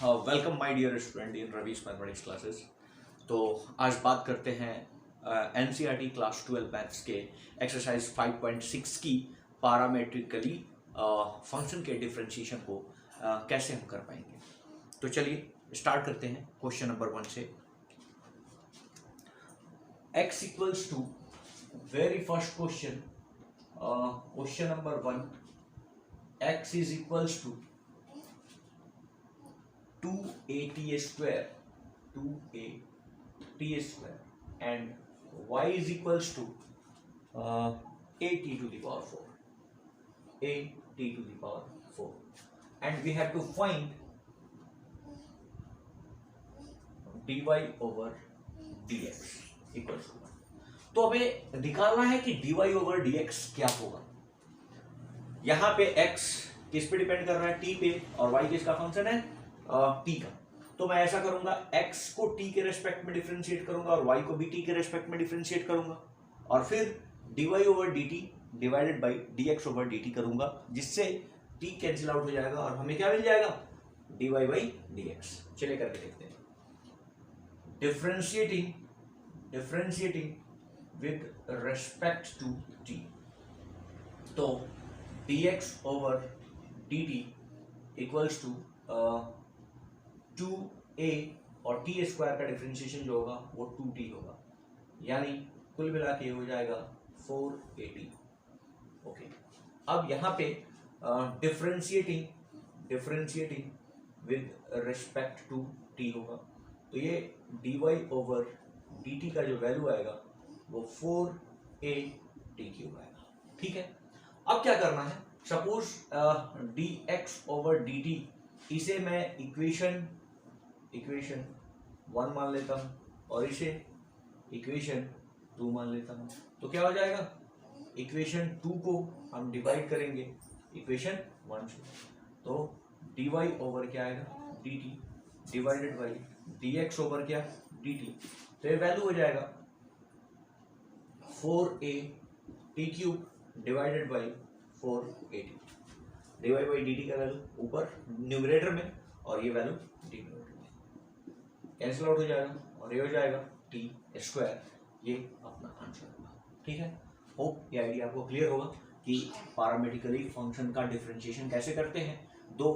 Welcome my dear student in Ravi's mathematics classes. तो आज बात करते हैं एनसीईआरटी क्लास 12 मैथ्स के एक्सरसाइज 5.6 की पैरामेट्रिकली फंक्शन के डिफरेंशिएशन को कैसे हम कर पाएंगे। तो चलिए स्टार्ट करते हैं क्वेश्चन नंबर 1 से। x equals to very first question, question number 1, x is equals to 2at square, 2at square, and y is equals to at to the power 4, at to the power 4, and we have to find dy over dx equals to 1। तो हमें निकालना है कि dy over dx क्या होगा। यहां पे x किस पे डिपेंड कर रहा है, t पे, और y किसका फंक्शन है, t का। तो मैं ऐसा करूंगा, x को t के रेस्पेक्ट में डिफरेंशिएट करूंगा और y को भी t के रेस्पेक्ट में डिफरेंशिएट करूंगा, और फिर dy over dt divided by dx over dt करूंगा, जिससे t कैंसिल आउट हो जाएगा और हमें क्या मिल जाएगा, dy बाई dx। चलिए करके देखते हैं। Differentiating with respect to t, तो dx over dt equals to 2a और t स्क्वायर का डिफरेंशिएशन जो होगा वो 2t होगा, यानी कुल मिला के हो जाएगा 4at। ओके, अब यहाँ पे differentiating with respect to t होगा, तो ये dy ओवर dt का जो वैल्यू आएगा वो 4a/t³ आएगा। ठीक है, अब क्या करना है, सपोज dx ओवर dt इसे मैं इक्वेशन 1 मान लेता हूं और इसे इक्वेशन 2 मान लेता हूं, तो क्या हो जाएगा, इक्वेशन 2 को हम डिवाइड करेंगे इक्वेशन 1 से, तो dy ओवर क्या आएगा, dt divided by dx over क्या, dt, तो ये वैल्यू हो जाएगा 4a/t³ divided by 4at। dy by dt का वैल्यू ऊपर न्यूमरेटर में और ये वैल्यू डिनोमिनेटर में कैंसिल आउट हो जाएगा और ये हो जाएगा t स्क्वायर। ये अपना आंसर होगा। ठीक है, होप ये आइडिया आपको क्लियर होगा कि पैरामेट्रिकली फंक्शन का डिफरेंशिएशन कैसे करते हैं। दो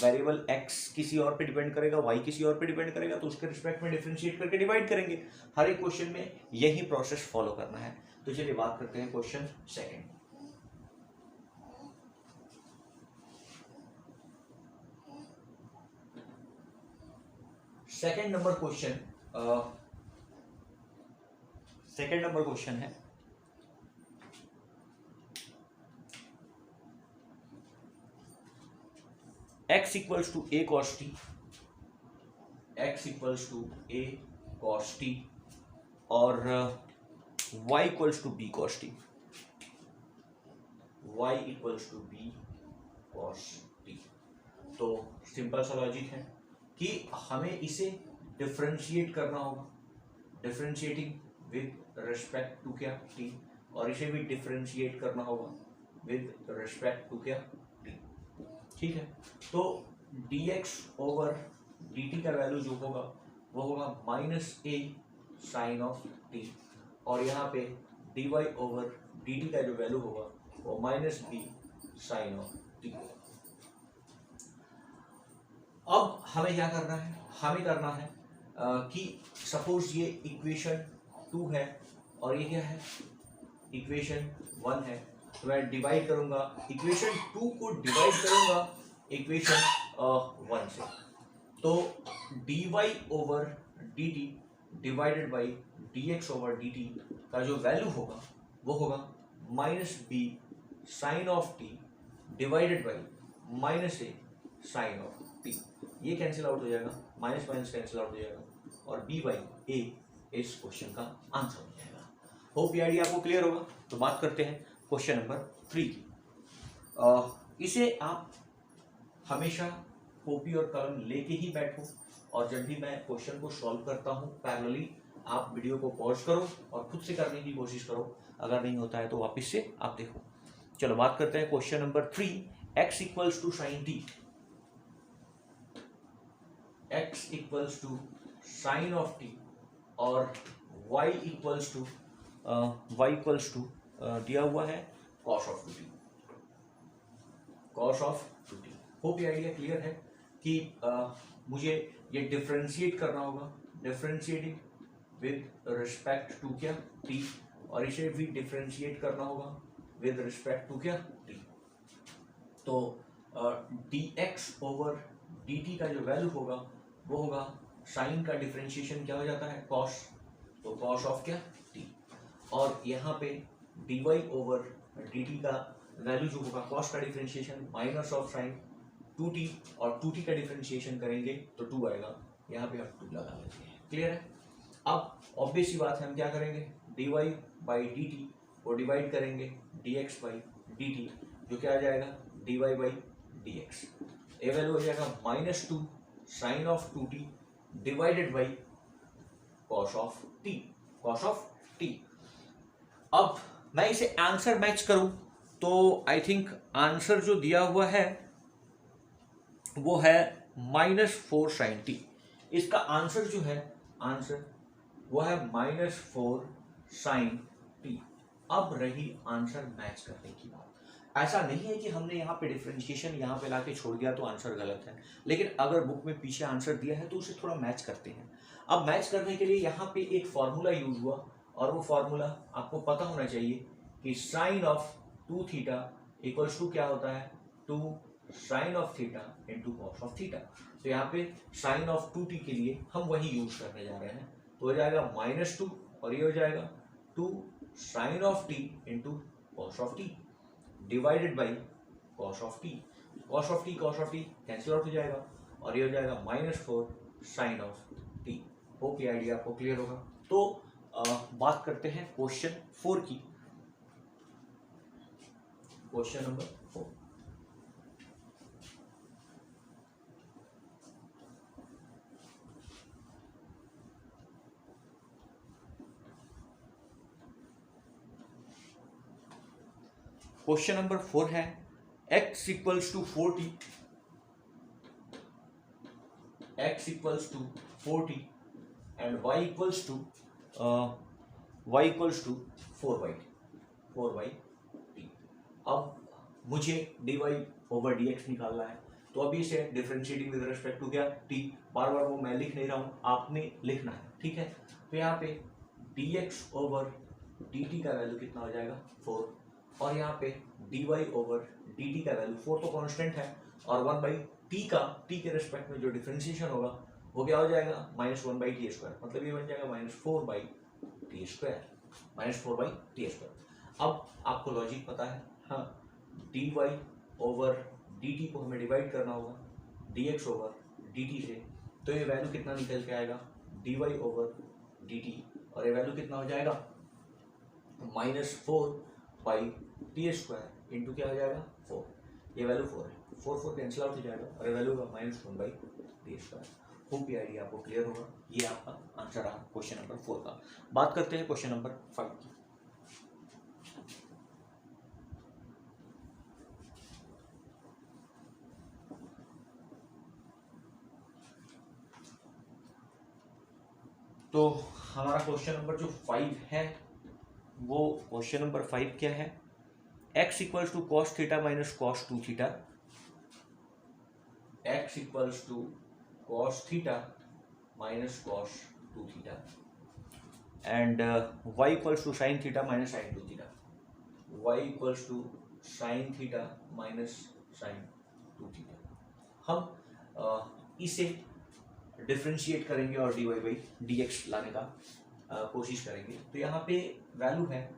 वेरिएबल x किसी और पे डिपेंड करेगा, y किसी और पे डिपेंड करेगा, तो उसके रिस्पेक्ट में डिफरेंशिएट करके डिवाइड करेंगे। हर एक क्वेश्चन में यही प्रोसेस फॉलो करना है। तो चलिए बात करते हैं question second. Second number question है, x equals to a cos t, x equals to a cos t और y equals to b cos t, y equals to b cos t। तो सिंपल सा लॉजिक है कि हमें इसे differentiate करना होगा, डिफरेंशिएटिंग विद रेस्पेक्ट टू क्या, t, और इसे भी डिफरेंशिएट करना होगा विद रेस्पेक्ट टू क्या, t। ठीक है, तो dx ओवर dt का वैल्यू जो होगा वो होगा -a साइन ऑफ t, और यहाँ पे dy ओवर dt का जो वैल्यू होगा वो -b साइन ऑफ t। अब हमें क्या करना है, हमें करना है कि सपोज ये इक्वेशन 2 है और ये क्या है, इक्वेशन 1 है, तो मैं डिवाइड करूंगा इक्वेशन 2 को, डिवाइड करूंगा इक्वेशन 1 से, तो dy over dt divided by dx over dt का जो वैल्यू होगा वो होगा -b sine of t divided by -a sine of t। ये कैंसिल आउट हो जाएगा, माइनस माइनस कैंसिल आउट हो जाएगा और b बाई a इस क्वेश्चन का आंसर हो जाएगा। होप ये आइडिया आपको क्लियर होगा। तो बात करते हैं क्वेश्चन नंबर 3 की। इसे आप हमेशा कॉपी और कलम लेके ही बैठो, और जब भी मैं क्वेश्चन को सॉल्व करता हूँ पैरेलली आप वीडियो को पॉज करो और खुद से करने की कोशिश करो, अगर नहीं होता है तो वापस से आप देखो। चलो बात करते हैं question number 3, x equals to sine t। x equals to sine of t और y इक्वल्स टू दिया हुआ है cos of 2t, cos of 2t। Hope ये आइडिया क्लियर है कि मुझे ये डिफरेंशिएट करना होगा, डिफरेंशिएटिंग विद रिस्पेक्ट टू क्या t, और इसे भी डिफरेंशिएट करना होगा विद रिस्पेक्ट टू क्या t। तो dx ओवर dt का जो वैल्यू होगा वो होगा साइन का डिफरेंशिएशन क्या हो जाता है cos, तो cos ऑफ क्या t, और यहाँ पे dy ओवर dt का वैल्यू जो होगा cos का differentiation minus of sine 2t, और 2t का डिफरेंशिएशन करेंगे तो 2 आएगा, यहाँ पे हम 2 लगा लेते हैं। क्लियर है? अब ऑब्वियस सी बात है, हम क्या करेंगे dy बाई dt को डिवाइड करेंगे dx बाई dt, जो क्या आ जाएगा dy बाई dx। ये वैल्यू हो जाएगा -2 sine of 2t divided by cos of t, cos of t। अब मैं इसे आंसर मैच करूं तो आई थिंक आंसर जो दिया हुआ है वो है -4 साइन टी। इसका आंसर जो है आंसर वो है -4 साइन टी। अब रही आंसर मैच करने की बात। ऐसा नहीं है कि हमने यहाँ पे डिफरेंशिएशन यहाँ पे लाके छोड़ दिया तो आंसर गलत है, लेकिन अगर बुक में पीछे आंसर दिया है तो उसे थोड़ा मैच करते हैं। अब मैच करने के लिए यहाँ पे एक फॉर्मूला यूज हुआ, और वो फॉर्मूला आपको पता होना चाहिए कि sine of 2 theta equals to क्या होता है 2 sine of theta into cos of theta. तो यहाँ पे साइन ऑफ 2t के लिए हम वही यूज करने जा रहे हैं, तो हो जाएगा -2 और ये हो जाएगा 2 sine of t into cos of t divided by cos of t। Cos of t cancel out हो जाएगा और ये हो जाएगा -4 साइन ऑफ t। होप ये आइडिया आपको क्लियर होगा। तो बात करते हैं क्वेश्चन 4 की। क्वेश्चन नंबर 4, क्वेश्चन नंबर 4 है x equals to 4t, x equals to 4t and y equals to 4y t। अब मुझे dy ओवर dx निकालना है, तो अभी इसे डिफरेंशिएटिंग विद रिस्पेक्ट टू क्या t, बार बार वो मैं लिख नहीं रहा हूँ, आपने लिखना है, ठीक है। तो यहाँ पे dx ओवर dt का वैल्यू कितना हो जाएगा 4, और यहाँ पे dy ओवर dt का वैल्यू 4 तो कांस्टेंट है, और 1/t का t के रिस्पेक्ट में जो डिफरेंशिएशन होगा वो क्या हो जाएगा -1/t², मतलब ये बन जाएगा -4/t²। अब आपको लॉजिक पता है, हाँ dy ओवर dt को हमें डिवाइड करना होगा dx ओवर dt से, तो ये वैल्यू कितना निकल के आएगा dy ओवर dt, और ये वैल्यू कितना हो जाएगा -4/t² इंटू क्या हो जाएगा 4, ये वैल्यू 4 है, 4 कैंसिल आउट हो जाएगा और ये वैल्यू होगा -1/t²। होप ये आइडिया आपको क्लियर होगा। ये आपका आंसर रहा क्वेश्चन नंबर 4 का। बात करते हैं क्वेश्चन नंबर 5 की। तो हमारा क्वेश्चन नंबर जो 5 है वो क्वेश्चन नंबर 5 क्या है, x equals to cos theta minus cos 2 theta, x equals to cos theta minus cos 2 theta and y equals to sine theta minus sine 2 theta, y equals to sine theta minus sine 2 theta. हम इसे differentiate करेंगे और dy by dx लाने का कोशिश करेंगे। तो यहाँ पे वैल्यू है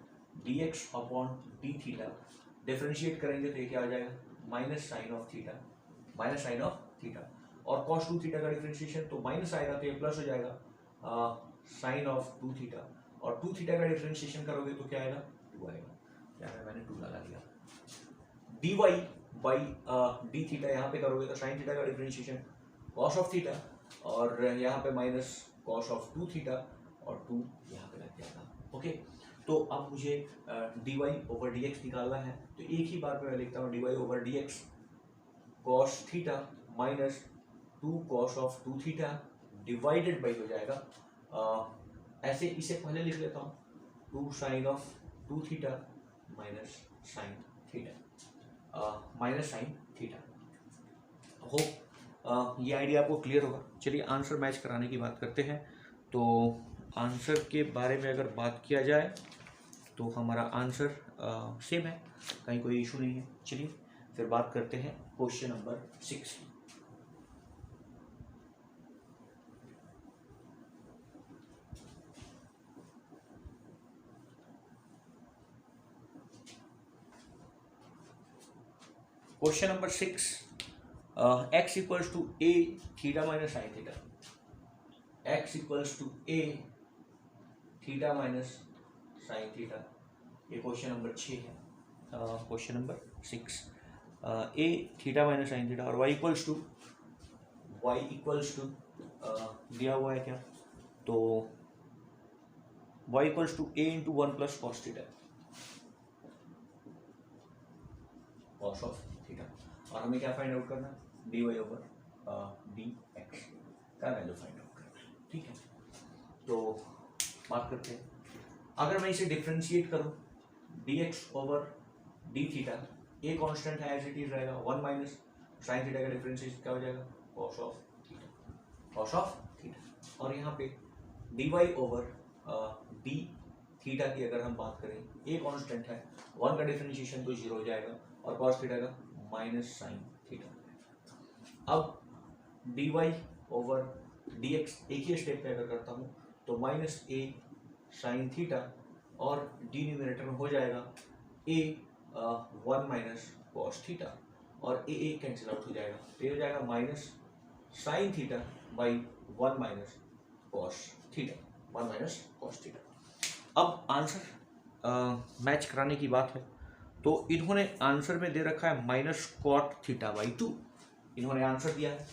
dx upon D theta, differentiate करेंगे तो ये क्या आ जाएगा माइनस साइन ऑफ थीटा, और cos 2 थीटा का डिफरेंशिएशन तो माइनस आएगा तो ये प्लस हो जाएगा साइन ऑफ 2 थीटा, और 2 थीटा का डिफरेंशिएशन करोगे तो क्या आएगा 2 आएगा, क्या है मैंने 2 लगा दिया। dy बाई डी थीटा यहाँ पे करोगे तो साइन थीटा का डिफरेंशिएशन cos ऑफ थीटा, और यहाँ पे माइनस cos ऑफ 2 थीटा और 2 यहाँ पे लग जाएगा। ओके, तो अब मुझे dy ओवर dx निकालना है, तो एक ही बार में मैं लिखता हूँ dy over dx cos theta minus 2 cos of 2 theta divided by हो जाएगा ऐसे इसे पहले लिख लेता हूँ 2 sine of 2 theta minus sine theta hope ये आइडिया आपको क्लियर होगा। चलिए आंसर मैच कराने की बात करते हैं। तो आंसर के बारे में अगर बात किया जाए तो हमारा आंसर सेम है, कहीं कोई इशू नहीं है। चलिए फिर बात करते हैं क्वेश्चन नंबर 6 की। Question number 6, x equals to a theta minus sine theta, x equals to a theta minus sine theta, ये क्वेश्चन नंबर 6 है। Question number 6 a theta minus sine theta और y इक्वल्स टू दिया हुआ है क्या, तो y equals to a into 1 plus cos theta, cos of theta, और हमें क्या फाइंड आउट करना है, dy ओवर dx का वैल्यू फाइंड आउट करना है। ठीक है, तो बात करते हैं। अगर मैं इसे डिफ्रेंशिएट करूं dx over d theta, a constant है एज इट इज रहेगा, 1 माइनस साइन थीटा का डिफरेंशिएशन क्या हो जाएगा, cos ऑफ थीटा, और यहाँ पे dy ओवर d थीटा की अगर हम बात करें, ए कांस्टेंट है, 1 का डिफरेंशिएशन तो 0 हो जाएगा और cos थीटा का माइनस साइन थीटा। अब dy ओवर dx एक ही स्टेप पे अगर करता हूँ तो माइनस a साइन थीटा और डिनोमिनेटर में हो जाएगा a 1 माइनस कॉस थीटा और a कैंसिल आउट हो जाएगा, तो ये हो जाएगा minus sine theta by 1 minus cos theta. अब आंसर मैच कराने की बात है, तो इन्होंने आंसर में दे रखा है माइनस कॉट थीटा बाई 2, इन्होंने आंसर दिया है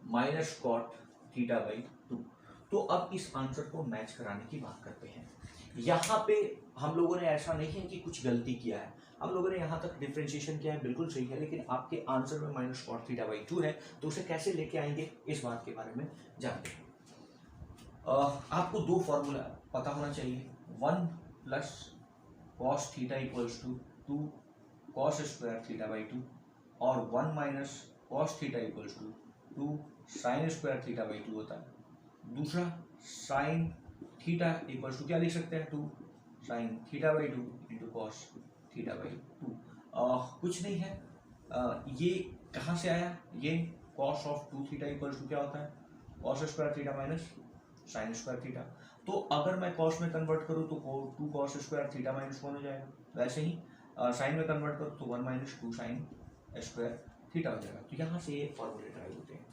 माइनस कॉट थीटा बाई 2। तो अब इस आंसर को मैच कराने की बात करते हैं। यहाँ पे हम लोगों ने ऐसा नहीं है कि कुछ गलती किया है, हम लोगों ने यहाँ तक डिफरेंशिएशन किया है, बिल्कुल सही है, लेकिन आपके आंसर में माइनस कॉट थीटा बाई 2 है, तो उसे कैसे लेके आएंगे इस बात के बारे में जानते हैं। आपको दो फॉर्मूला पता होना चाहिए, 1 plus cos theta equals to 2 cos square theta by 2 और 1 minus cos theta equals to 2 sine square theta by 2 होता है। दूसरा साइन थीटा इक्वल्स टू क्या लिख सकते हैं, 2 sine theta by 2 into cos theta by 2। कुछ नहीं है, ये कहाँ से आया, ये cos of 2 theta equals to क्या होता है, cos square theta minus sine square theta. तो अगर मैं कॉस में कन्वर्ट करूँ तो 2 कॉस स्क्वायर थीटा माइनस 1 हो जाएगा, वैसे ही साइन में कन्वर्ट करूँ तो 1 माइनस 2 साइन स्क्वायर थीटा हो जाएगा। तो यहाँ से ये फॉर्मूले ड्राइव होते हैं।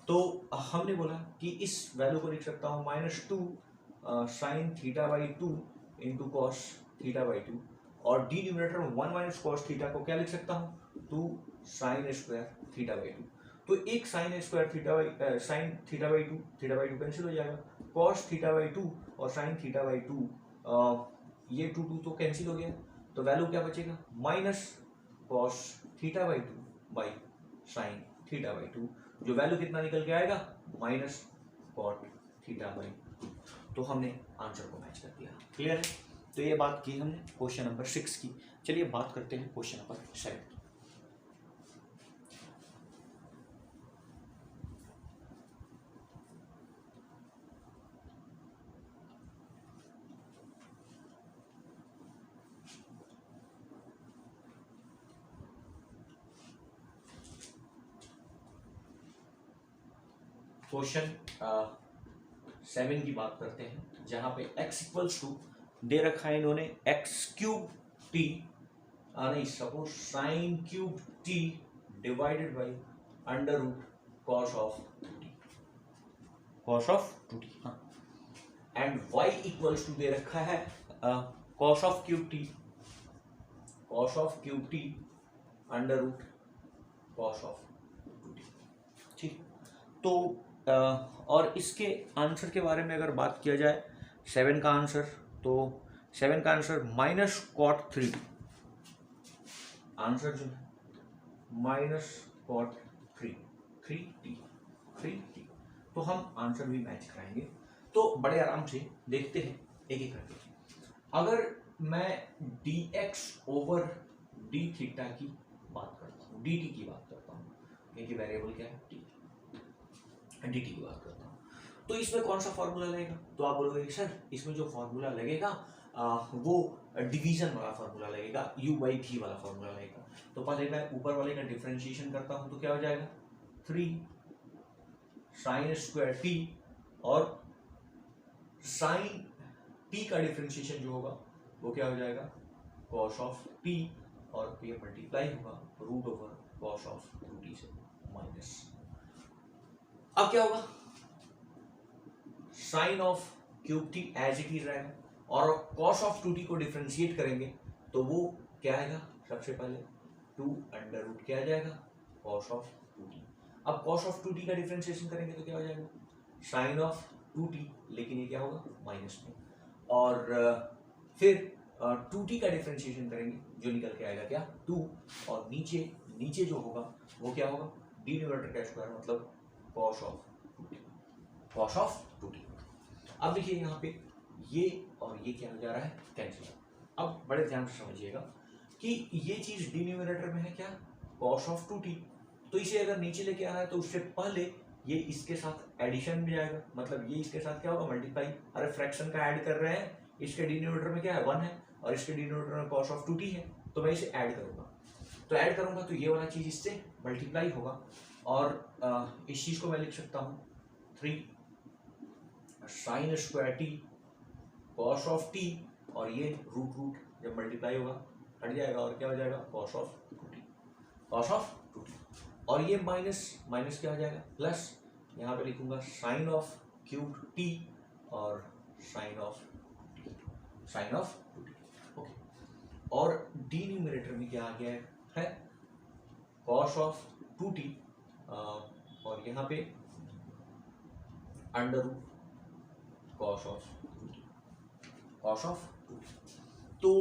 तो हमने बोला कि इस वैल्यू को लिख सकता हूँ minus 2 sine theta by 2 into cos theta by 2 और डी न्यूमरेटर में 1 माइनस कॉस थीटा को क्या लिख सकता हूँ, 2 साइन स्क्वायर थीटा बाई 2। तो एक sine square sine theta by 2 cancel हो जाएगा, कॉस थीटा बाई 2 और साइन थीटा बाई 2 ये 2 तो कैंसिल हो गया, तो वैल्यू क्या बचेगा, minus cos theta by 2 by sine theta by 2, जो वैल्यू कितना निकल के आएगा, माइनस कॉट थीटा बाई 2। तो हमने आंसर को मैच कर दिया। क्लियर है, तो ये बात की हमने क्वेश्चन नंबर 6 की। चलिए बात करते हैं क्वेश्चन नंबर 7। क्वेश्चन 7 की बात करते हैं, जहां पे x इक्वल्स टू दे रखा है इन्होंने एक्स क्यूब टी, नहीं suppose sine cube t divided by under root cos of 2t, हाँ, एंड y इक्वल्स टू दे रखा है cos of cube t under root cos of 2t। ठीक, तो और इसके आंसर के बारे में अगर बात किया जाए 7 का आंसर, तो 7 का आंसर माइनस कॉट 3, आंसर जो है माइनस कॉट 3t। तो हम आंसर भी मैच कराएंगे। तो बड़े आराम से देखते हैं एक एक करके। अगर मैं dx ओवर d थीटा की बात करता हूँ, dt की बात करता हूँ, क्योंकि वेरिएबल क्या है dt की बात करता हूँ, तो इसमें कौन सा फॉर्मूला लगेगा? तो आप बोलोगे सर इसमें जो फॉर्मूला लगेगा वो डिवीजन वाला फॉर्मूला लगेगा, u बाई v वाला फॉर्मूला लगेगा। तो पहले मैं ऊपर वाले का डिफरेंशिएशन करता हूँ तो क्या हो जाएगा 3 साइन स्क्वायर t, और साइन t का डिफरेंशिएशन जो होगा वो क्या हो जाएगा cos ऑफ t, और ये मल्टीप्लाई होगा root over cos of 2t से माइनस। अब क्या होगा sine of cube t as it is रहेगा, और cos ऑफ 2t को डिफरेंशिएट करेंगे तो वो क्या आएगा, सबसे पहले 2 अंडर रूट क्या आ जाएगा cos ऑफ 2t। अब cos ऑफ 2t का डिफरेंशिएशन करेंगे तो क्या हो जाएगा साइन ऑफ 2t, लेकिन ये क्या होगा माइनस में, और फिर 2t का डिफरेंशिएशन करेंगे जो निकल के आएगा क्या 2, और नीचे नीचे जो होगा वो क्या होगा डिनोमिनेटर का स्क्वायर मतलब cos ऑफ 2t। अब देखिए यहाँ पे ये और ये क्या हो जा रहा है कैंसिल। अब बड़े ध्यान से समझिएगा कि ये चीज डिनोमिनेटर में है क्या cos ऑफ 2t, तो इसे अगर नीचे लेके आना है तो उससे पहले ये इसके साथ एडिशन में जाएगा, मतलब ये इसके साथ क्या होगा मल्टीप्लाई। अरे फ्रैक्शन का ऐड कर रहे हैं, इसके डिनोमिनेटर में क्या है 1 है और इसके डिनोमिनेटर में cos ऑफ 2t है, तो मैं इसे ऐड करूंगा। तो ऐड करूंगा तो ये वाला चीज इससे मल्टीप्लाई होगा, और इस चीज को मैं लिख सकता हूँ 3 sine square t cos of t, और ये रूट रूट जब मल्टीप्लाई होगा हट जाएगा और क्या हो जाएगा cos ऑफ 2t, और ये माइनस माइनस क्या हो जाएगा प्लस, यहाँ पे लिखूंगा साइन ऑफ क्यूब t और साइन ऑफ 2t। ओके, और डिनोमिनेटर में क्या आ गया है cos ऑफ 2t, और यहाँ पे under root cos of 2t। तो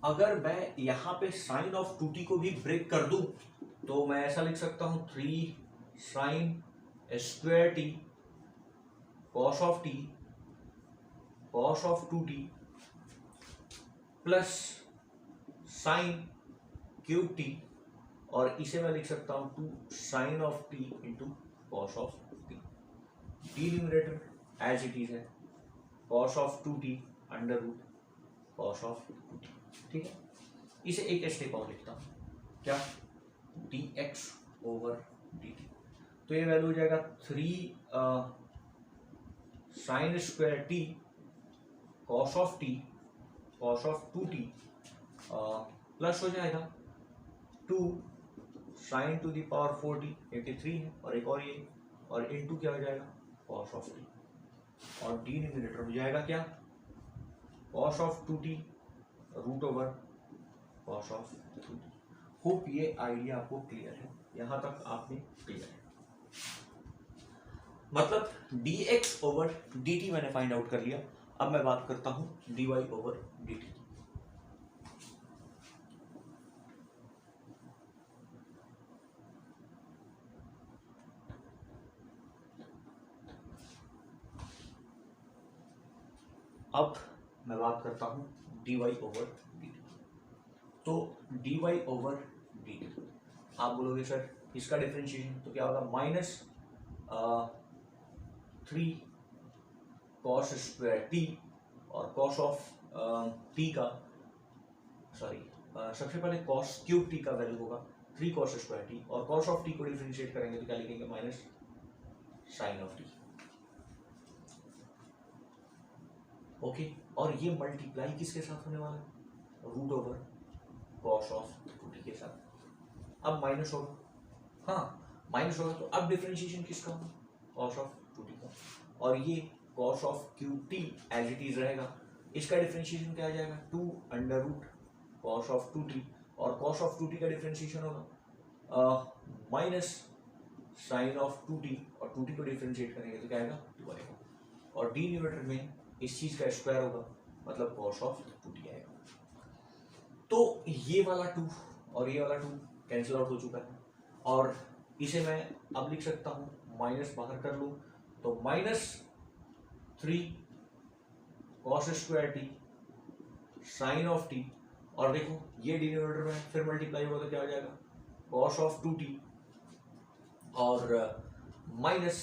अगर मैं यहाँ पे साइन ऑफ 2t को भी ब्रेक कर दूं तो मैं ऐसा लिख सकता हूँ 3 sine square t cos of 2t plus sine cube t, और इसे मैं लिख सकता हूँ 2 sine of t into cos of t। Denominator as it is है cos of 2t under root cos of 2t। ठीक है, इसे एक स्टेप और लिखता हूँ क्या dx ओवर dt, तो ये वैल्यू हो जाएगा 3 sine square t cos of 2t plus हो जाएगा 2 sine to the power 4t, क्योंकि 3 है और एक और ये, और इनटू क्या हो जाएगा cos ऑफ t, और डिनोमिनेटर हो जाएगा क्या cos of 2t root over cos of 2t। Hope ये आइडिया आपको क्लियर है, यहां तक आपने क्लियर है। मतलब dx ओवर dt मैंने फाइंड आउट कर लिया। अब मैं बात करता हूं dy ओवर dt। अब मैं बात करता हूं dy ओवर dt। तो dy ओवर dt आप बोलोगे सर इसका डिफरेंशिएशन तो क्या होगा माइनस 3 cos स्क्वायर t, और cos ऑफ t का सॉरी सबसे पहले cos क्यूब t का वैल्यू होगा 3 cos स्क्वायर t, और cos ऑफ t को डिफरेंशिएट करेंगे तो क्या लिखेंगे minus sine of t। Okay, और ये मल्टीप्लाई किसके साथ होने वाला है root over cos of 2t के साथ। अब माइनस होगा, हाँ माइनस होगा, तो अब डिफरेंशिएशन किसका होगा cos ऑफ 2t का, और ये cos of cube t as it is रहेगा, इसका डिफरेंशिएशन क्या आ जाएगा 2 under root cos of 2t, और cos ऑफ 2t का डिफरेंशिएशन होगा माइनस साइन ऑफ 2t, और 2t को डिफरेंशिएट करेंगे तो क्या आएगा 2 आएगा, और डिनोमिनेटर में इस चीज का स्क्वायर होगा मतलब cos ऑफ 2t आएगा। तो ये वाला 2 और ये वाला 2 कैंसिल आउट हो चुका है, और इसे मैं अब लिख सकता हूँ, माइनस बाहर कर लूँ तो -3 cos square t sine of t, और देखो ये डिनोमिनेटर में फिर मल्टीप्लाई होगा तो क्या हो जाएगा, cos ऑफ 2t, और माइनस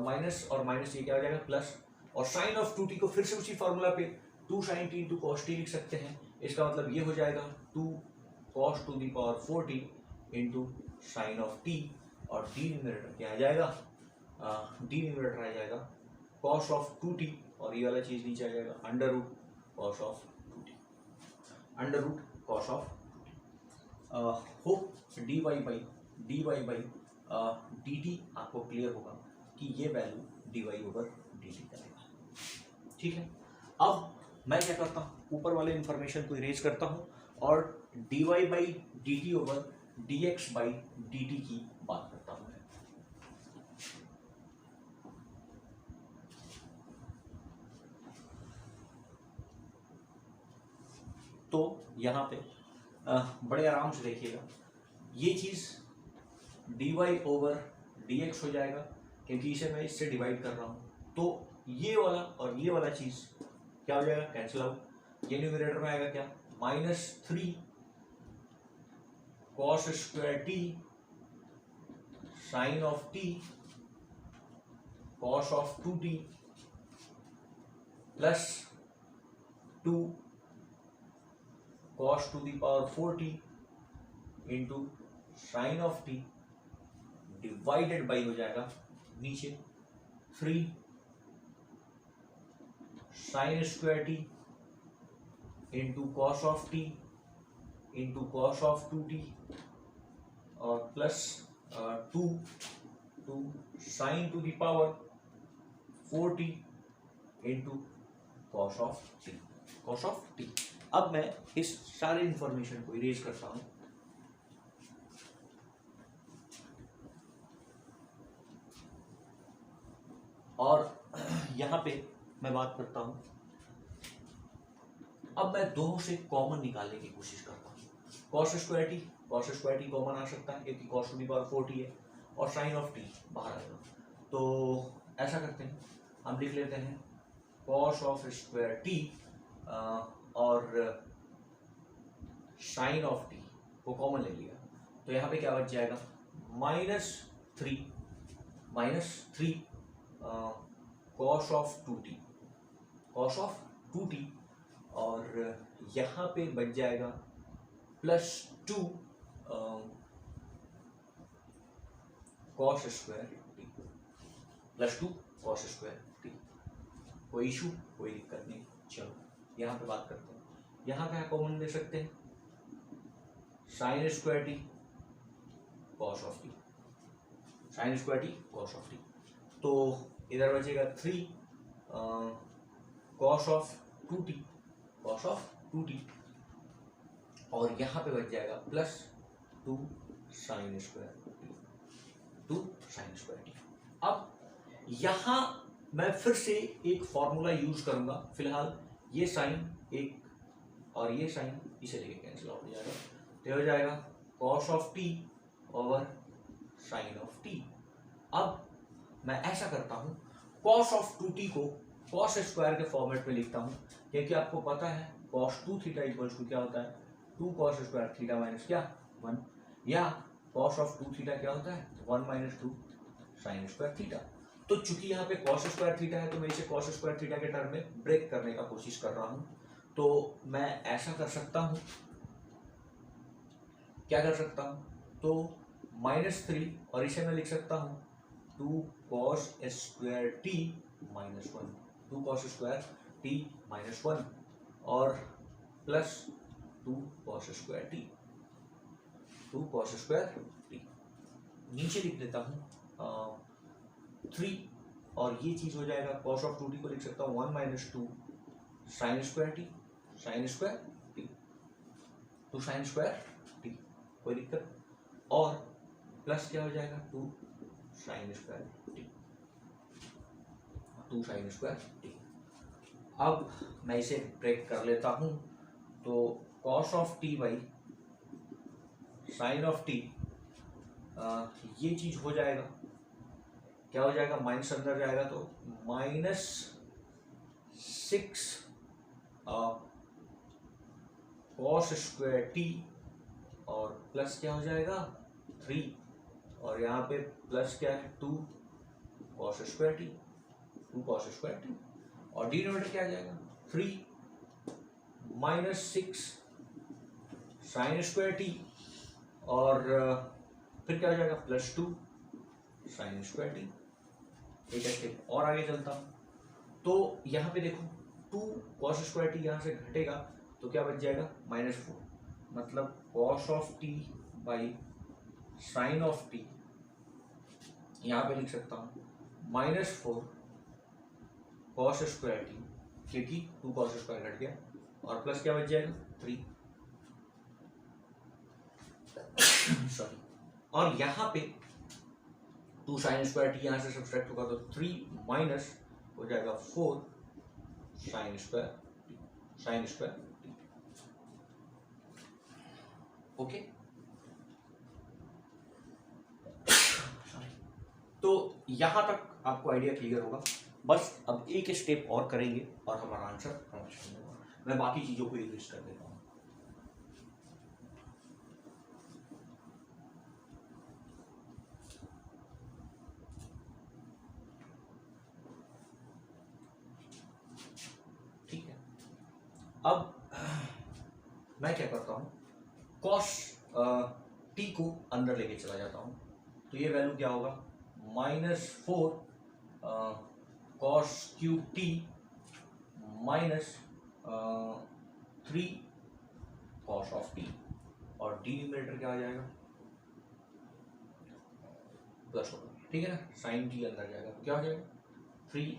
माइनस और माइनस ये क्या हो जाएगा प्लस, और साइन ऑफ 2t को फिर से उसी फॉर्मूला पे 2 sin t into cos t लिख सकते हैं। इसका मतलब ये हो जाएगा 2 cos to the power 4t into sine of t, और डी न्यूमरेटर क्या आ जाएगा, डी न्यूमरेटर आ जाएगा cos ऑफ 2t, और ये वाला चीज नीचे आ जाएगा under root cos of 2t, under root cos of 2t। Hope dy by dt आपको क्लियर होगा कि ये वैल्यू dy ओवर dt करेगा, ठीक है। अब मैं क्या करता हूँ, ऊपर वाले इंफॉर्मेशन को इरेज करता हूँ और dy by dt over dx by dt की बात करता हूँ। तो यहाँ पे बड़े आराम से देखिएगा, ये चीज dy ओवर dx हो जाएगा क्योंकि इसे मैं इससे डिवाइड कर रहा हूँ, तो ये वाला और ये वाला चीज क्या हो जाएगा, कैंसिल आउट। ये न्यूमरेटर में आएगा क्या, -3 cos square t sine of t cos of 2t plus 2 cos to the power 4t into sine of t divided by हो जाएगा नीचे 3 sine square t into cos of t into cos of 2t, और plus 2 sine to the power 4t into cos of t, cos of t. अब मैं इस सारे information को erase करता हूं, और यहां पे मैं बात करता हूं, अब मैं दोनों से कॉमन निकालने की कोशिश करता हूं। कॉस स्क्वायर टी कॉमन आ सकता है क्योंकि cos two the power 4t है, और साइन ऑफ टी बाहर आएगा, तो ऐसा करते हैं, हम लिख लेते हैं कॉस ऑफ स्क्वायर टी और साइन ऑफ टी को कॉमन ले लिया, तो यहाँ पे क्या बच जाएगा, -3 cos ऑफ 2t, और यहाँ पे बच जाएगा +2 cos स्क्वायर टी। कोई इशू, कोई दिक्कत नहीं। चलो यहाँ पे बात करते हैं, यहाँ क्या कॉमन ले सकते हैं, sign square T cos of T, sign square T cos of t, तो इधर बचेगा 3 cos ऑफ 2t, और यहाँ पे बच जाएगा +2 साइन स्क्वायर टी। अब यहाँ मैं फिर से एक फॉर्मूला यूज करूंगा, फिलहाल ये साइन एक और ये साइन इसे लेके कैंसिल आउट हो जाएगा, तो हो जाएगा cos of t over sine of t। अब मैं ऐसा करता हूँ, cos ऑफ 2t को cos स्क्वायर के फॉर्मेट में लिखता हूँ, क्योंकि आपको पता है cos 2 थीटा इक्वल्स टू क्या होता है, 2 cos स्क्वायर थीटा माइनस क्या 1, या cos ऑफ 2 थीटा क्या होता है 1 - 2 साइन स्क्वायर थीटा। तो चूंकि यहाँ पे cos स्क्वायर थीटा है तो मैं इसे cos स्क्वायर थीटा के टर्म में ब्रेक करने का कोशिश कर रहा हूँ, तो मैं ऐसा कर सकता हूँ, क्या कर सकता हूँ, तो -3, और इसे मैं लिख सकता हूँ 2 cos square T minus 1, 2 cos square T minus 1, और plus 2 cos square T, 2 cos square T. नीचे लिख देता हूँ 3, और ये चीज हो जाएगा cos ऑफ 2t को लिख सकता हूँ 1 - 2 साइन स्क्वायर टी, तो साइन स्क्वायर टी, कोई दिक्कत, और प्लस क्या हो जाएगा 2 साइन स्क्वायर टी। अब मैं इसे ब्रेक कर लेता हूं, तो cos of t by sine of t ये चीज हो जाएगा, क्या हो जाएगा, माइनस अंदर जाएगा तो -6 cos स्क्वायर टी और प्लस क्या हो जाएगा 3 और यहाँ पे प्लस क्या है 2 cos square T, 2 cos square T और डिनोमिनेटर क्या आ जाएगा 3 -6 sin स्क्वायर टी और फिर क्या हो जाएगा +2 sin स्क्वायर टी। एक स्टेप और आगे चलता हूं तो यहाँ पे देखो 2 cos स्क्वायर टी यहाँ से घटेगा तो क्या बच जाएगा -4, मतलब cos of t by sine of T, यहाँ पे लिख सकता हूँ -4 cos स्क्वायर टी क्योंकि 2 cos स्क्वायर घट गया और प्लस क्या बच जाएगा 3 सॉरी, और यहाँ पे 2 साइन स्क्वायर टी यहाँ से सब्सट्रैक्ट होगा तो 3 माइनस हो जाएगा 4 sign square t, sign square T. Okay, तो यहां तक आपको आइडिया क्लियर होगा। बस अब एक स्टेप और करेंगे और हमारा आंसर समझ जाएगा। मैं बाकी चीजों को इरेज कर देता हूं। ठीक है, अब मैं क्या करता हूं, cos टी को अंदर लेके चला जाता हूं तो ये वैल्यू क्या होगा -4 cos cube t -3 cos of t और डिनोमिनेटर क्या आ जाएगा प्लस होगा, ठीक है ना, साइन टी अंदर जाएगा तो क्या हो जाएगा 3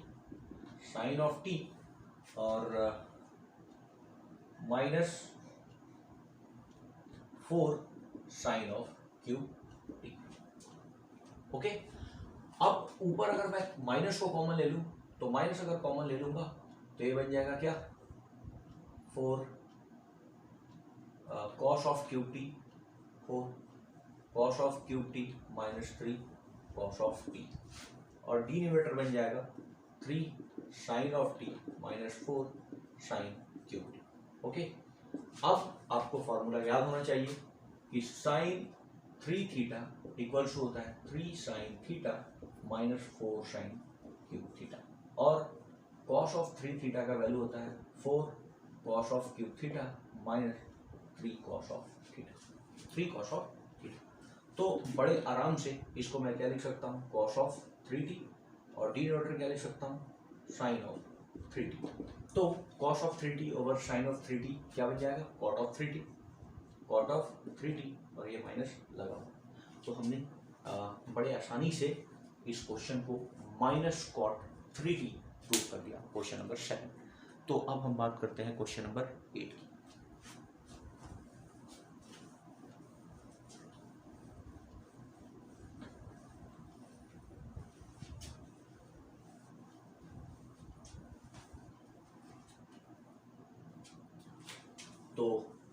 साइन ऑफ टी और -4 sine of cube t. Okay, अब ऊपर अगर मैं माइनस को कॉमन ले लूं तो माइनस अगर कॉमन ले लूंगा तो ये बन जाएगा क्या 4 cos of cube t, 4 cos of cube t -3 cos of t और डिनोमिनेटर बन जाएगा 3 sine of t -4 sine cube t. Okay, अब आपको फॉर्मूला याद होना चाहिए कि साइन 3 थीटा इक्वल्स होता है 3 sine theta -4 sine cube theta और cos ऑफ 3 थीटा का वैल्यू होता है 4 cos of cube theta -3 cos of theta, 3 cos of theta. तो बड़े आराम से इसको मैं क्या लिख सकता हूँ cos ऑफ 3t और डिनोमिनेटर क्या लिख सकता हूँ साइन ऑफ 3t। तो cos of 3t over sine of 3t क्या बन जाएगा cot of 3t, cot of 3t और ये माइनस लगा हुआ। तो हमने बड़े आसानी से इस क्वेश्चन को -cot 3t प्रूव कर दिया, क्वेश्चन नंबर 7। तो अब हम बात करते हैं क्वेश्चन नंबर 8 की। तो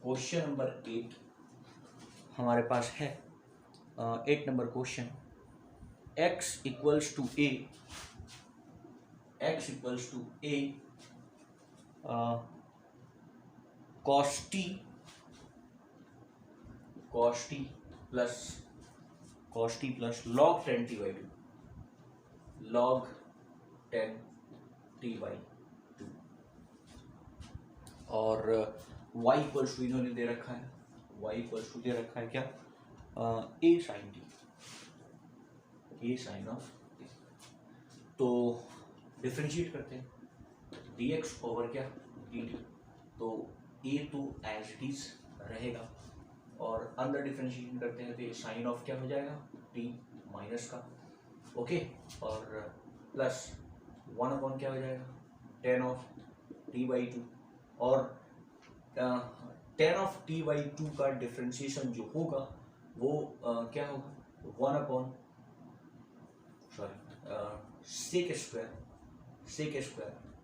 क्वेश्चन नंबर 8 हमारे पास है 8 number question, x equals to a cos t plus log 10t/2 log 10t/2 और y इक्वल्स टू इन्होंने दे रखा है, y इक्वल्स टू दे रखा है क्या a sin t, a sin of t। तो डिफरेंशिएट करते हैं dx ओवर क्या dt, तो a तो एज इट इज रहेगा और अंदर डिफरेंशिएशन करते हैं तो ये साइन ऑफ क्या हो जाएगा t माइनस का, ओके, और प्लस 1 अपॉन क्या हो जाएगा 10 ऑफ t/2 और 10 ऑफ t/2 का डिफरेंशिएशन जो होगा वो क्या होगा 1 अपॉन सेक स्क्वायर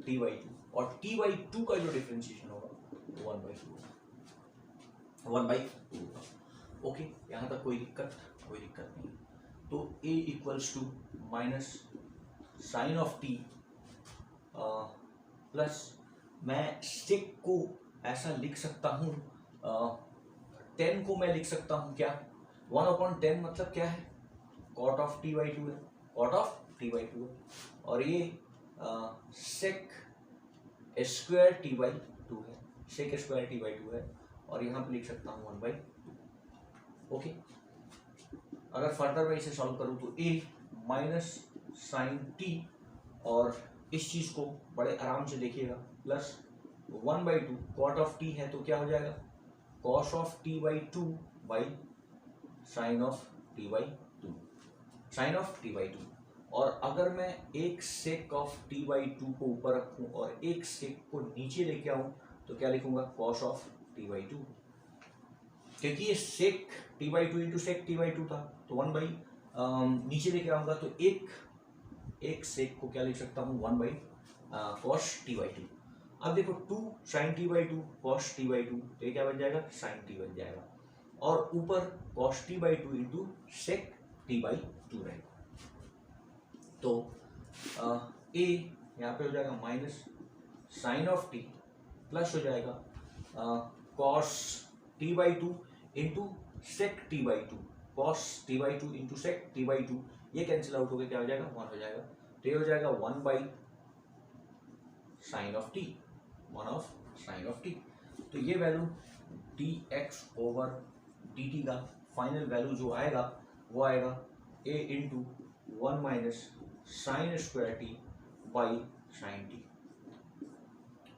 t/2 और t/2 का जो डिफरेंशिएशन होगा 1/2 होगा। ओके, यहाँ तक कोई दिक्कत कोई दिक्कत नहीं। तो a equals to minus sine of t plus मैं सेक को ऐसा लिख सकता हूँ, 10 को मैं लिख सकता हूँ क्या, 1/10 मतलब क्या है, cot of t by two है, cot of t by two है, और ये sec square t by two है, sec square t by two है, और यहाँ पे लिख सकता हूँ 1/2। ओके, अगर फर्दर मैं इसे सॉल्व करूँ तो a माइनस साइन टी, और इस चीज को बड़े आराम से देखिएगा, प्लस 1/2 कॉट ऑफ टी है तो क्या हो जाएगा, cos of t by two by sine of t by two, sine of t by two. और अगर मैं एक sec of t by two को ऊपर रखूं और एक सेक को नीचे लेके आऊं तो क्या लिखूंगा, cos of t by two, क्योंकि ये sec t by two into sec t by two था, तो 1 नीचे लेके आऊंगा तो एक सेक को क्या लिख सकता हूँ, 1 कॉस टी बाई टू। अब देखो 2 sine t by two cos t by two, तो ये क्या बन जाएगा, साइन टी बन जाएगा, और ऊपर cos t by two into sec t by two रहेगा। तो ए यहाँ पे हो जाएगा minus sine of t plus हो जाएगा cos t by two into sec t by two, cos t by two into sec t by two, ये cancel out होकर क्या हो जाएगा, 1 हो जाएगा, तो ये हो जाएगा 1 by sine of t, 1 of sine of t. तो ये value d x over d t का फाइनल वैल्यू जो आएगा वो आएगा a into 1 minus sine square t by sine t,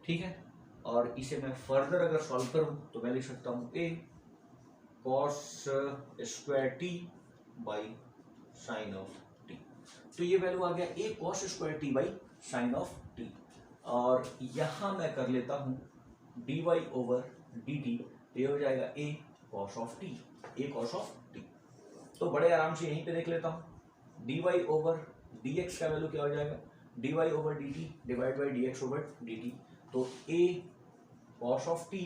ठीक है। और इसे मैं फर्दर अगर सॉल्व करूं तो मैं लिख सकता हूं a cos square t by sine of t, तो ये वैल्यू आ गया a cos square t by sine of t, और यहां मैं कर लेता हूं d y over d t, ये हो जाएगा a cos of t, a cos of t. तो बड़े आराम से यहीं पे देख लेता हूं, d y over d x का वैल्यू क्या हो जाएगा, d y over d T divide by D x over d T, तो ए कॉस ऑफ टी,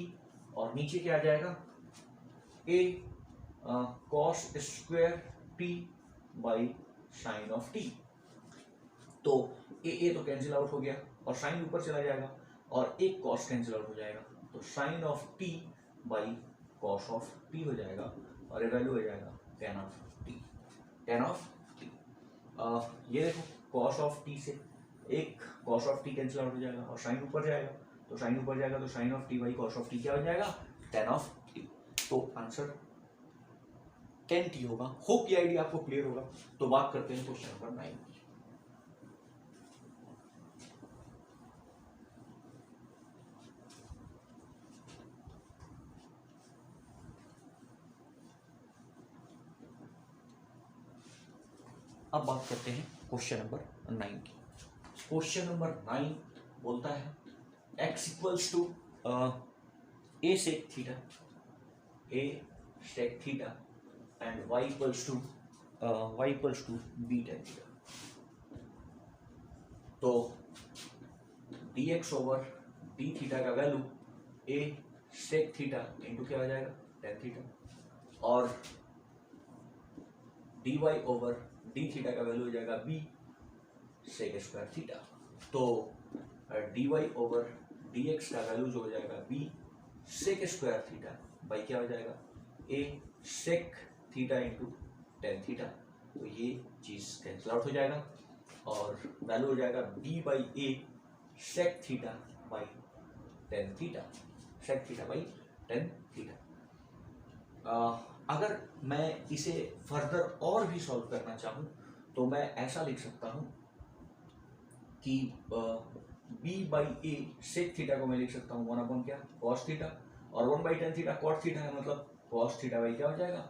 और नीचे क्या आ जाएगा, a cos square t by sine of t. तो ए तो कैंसिल आउट हो गया और साइन ऊपर चला जाएगा, और एक कॉस कैंसिल आउट हो जाएगा, तो sine of t by cos of t हो जाएगा, और ये वैल्यू हो जाएगा tan of t, tan of t. ये देखो कॉस ऑफ टी से एक cos of t cancel out हो जाएगा और साइन ऊपर जाएगा, तो साइन ऊपर जाएगा तो sine of t by cos of t क्या हो जाएगा, टेन ऑफ टी। तो आंसर 10t होगा। होप ये आइडिया आपको क्लियर होगा। तो बात करते हैं क्वेश्चन नंबर 9 की। अब बात करते हैं क्वेश्चन नंबर 9 की। क्वेश्चन नंबर 9 बोलता है x equals to a sec theta, a sec theta and y equals to b tan theta. तो dx ओवर d थीटा का value a sec theta into क्या हो जाएगा, tan थीटा, और dy over d theta का value हो जाएगा b sec square theta. तो dy ओवर dx का वैल्यू जो हो जाएगा b sec square theta by क्या हो जाएगा, a sec theta into tan theta. तो ये चीज कैंसिल आउट हो जाएगा और वैल्यू हो जाएगा b by a sec theta by tan theta, sec theta by tan theta. अगर मैं इसे फर्दर और भी सॉल्व करना चाहूँ तो मैं ऐसा लिख सकता हूँ कि b by a sec theta को मैं लिख सकता हूँ 1 अपॉन क्या, cos थीटा, और 1 by tan theta cot theta है, मतलब cos थीटा बाई क्या हो जाएगा,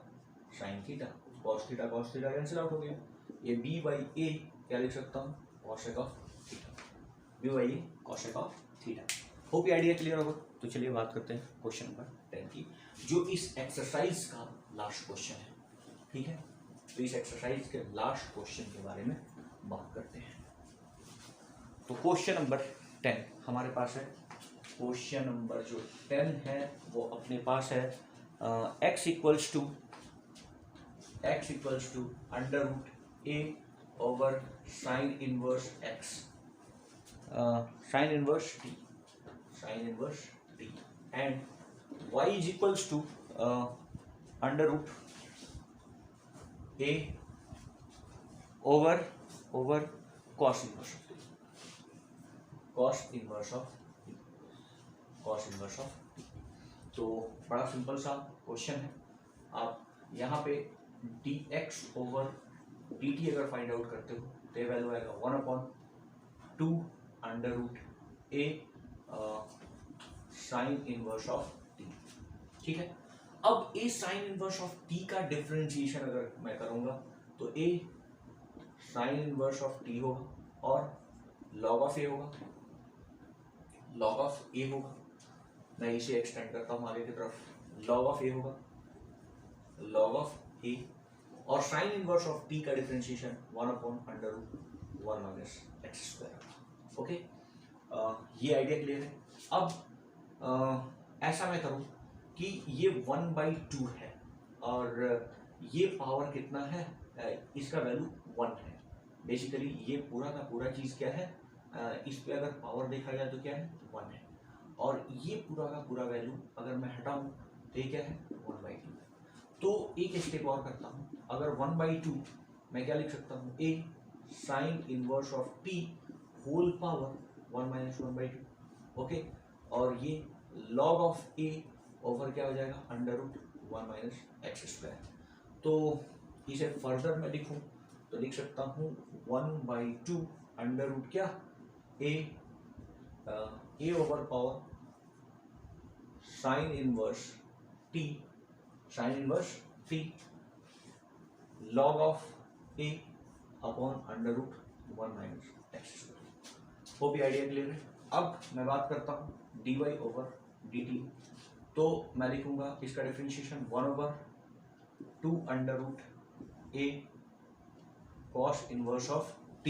sin theta. cos theta cancel out हो गया। ये b बाई a क्या लिख सकता हूँ, cosec of theta, b by a cosec of theta. Hope ये आइडिया क्लियर होगा। तो चलिए बात करते हैं क्वेश्चन नंबर 10 की, जो इस एक्सरसाइज का लास्ट क्वेश्चन है। ठीक है, तो इस एक्सरसाइज के लास्ट क्वेश्चन के बारे में बात करते हैं। तो क्वेश्चन नंबर 10 हमारे पास है। क्वेश्चन नंबर जो 10 है वो अपने पास है x equals to x equals to under root a over sine inverse x, sine inverse t and y is equals to under root a over cos inverse of t। तो बड़ा simple सा question है। आप यहाँ पे dx over dt अगर find out करते हो तो ये वैल्यू आएगा 1/2 under root a sine inverse of t। ठीक है, अब a sine inverse of t का डिफरेंशिएशन अगर मैं करूंगा तो a sine inverse of t होगा और log ऑफ a होगा, मैं इसे एक्सटेंड करता हूं आगे की तरफ, log ऑफ a होगा, log ऑफ a और साइन इनवर्स ऑफ t का differentiation 1/√1 minus x square. Okay, ये आइडिया क्लियर है। अब ऐसा मैं करूं कि ये 1/2 है और ये पावर कितना है, इसका वैल्यू 1 है। बेसिकली ये पूरा का पूरा चीज़ क्या है, इस पे अगर पावर देखा जाए तो क्या है 1 है, और ये पूरा का पूरा वैल्यू अगर मैं हटाऊं तो ये क्या है 1/2। तो एक स्टेप और करता हूँ, अगर 1/2 मैं क्या लिख सकता हूँ, a sine inverse of t whole power 1 minus 1/2। Okay, और ये log ऑफ a ओवर क्या हो जाएगा under root 1 minus x square. तो इसे फर्दर मैं लिखूँ तो लिख सकता हूँ 1/2 अंडर रूट क्या a over power sine inverse t log of a upon under root 1 minus x square. वो भी आइडिया क्लियर है। अब मैं बात करता हूँ dy ओवर dt, तो मैं लिखूंगा इसका differentiation 1/2 under root a cos inverse of t,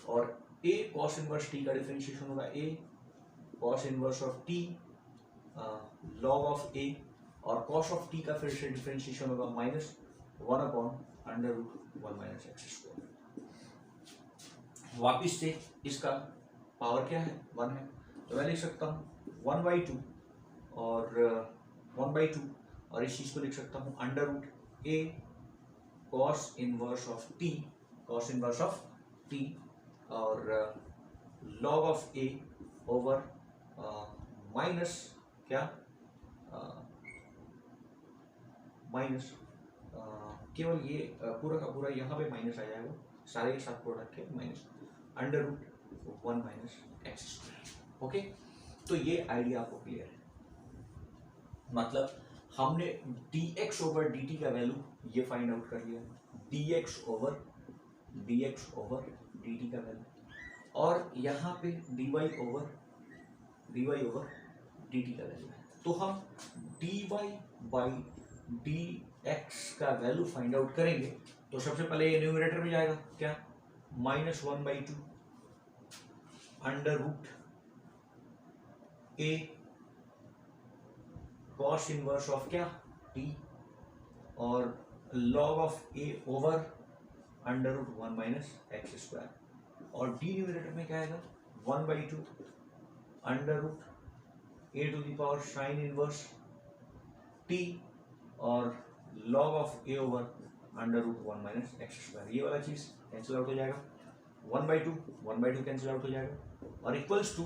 और a कॉस इनवर्स t का डिफरेंशिएशन होगा a cos inverse of t log of a, और कॉस ऑफ t का फिर से डिफरेंशिएशन होगा -1/√1 माइनस एक्स स्क्वायर। वापिस से इसका पावर क्या है 1 है, तो मैं लिख सकता हूँ 1/2 और इस चीज़ को लिख सकता हूँ under root a cos inverse of t और log of a over minus क्या माइनस केवल ये पूरा का पूरा यहाँ पे माइनस आ जाएगा, सारे के साथ प्रोडक्ट है minus under root 1 minus x square. Okay, तो ये आइडिया आपको क्लियर है। मतलब हमने dx ओवर dt का वैल्यू ये फाइंड आउट कर लिया, dx ओवर dt का वैल्यू, और यहाँ पे dy ओवर dt का वैल्यू है। तो हम dy बाई dx का वैल्यू फाइंड आउट करेंगे तो सबसे पहले ये न्यूमरेटर में जाएगा क्या -1/2 under root a cos inverse of क्या t और log of a over under root 1 minus x square, और डी न्यूमरेटर में क्या आएगा 1/2 under root a to the power sine inverse t और log of a over under root 1 minus x square. ये वाला चीज कैंसिल आउट हो जाएगा, 1/2 कैंसिल आउट हो जाएगा, और इक्वल्स टू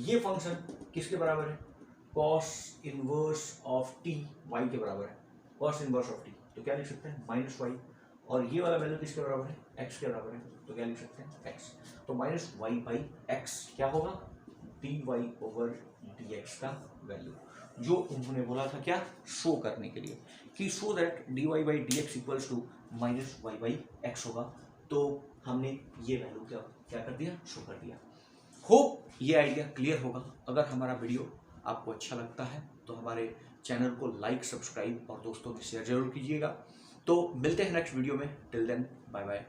ये फंक्शन किसके बराबर है, cos inverse of t y के बराबर है, cos इनवर्स ऑफ t, तो क्या लिख सकते हैं -y, और ये वाला वैल्यू किसके बराबर है x के बराबर है, तो क्या लिख सकते हैं x, तो -y/x क्या होगा dy ओवर dx का वैल्यू, जो उन्होंने बोला था क्या शो करने के लिए कि show that dy/dx equals to -y/x होगा। तो हमने ये वैल्यू क्या कर दिया, शो कर दिया। होप ये आइडिया क्लियर होगा। अगर हमारा वीडियो आपको अच्छा लगता है तो हमारे चैनल को लाइक, सब्सक्राइब और दोस्तों में शेयर जरूर कीजिएगा। तो मिलते हैं नेक्स्ट वीडियो में, टिल देन बाय बाय।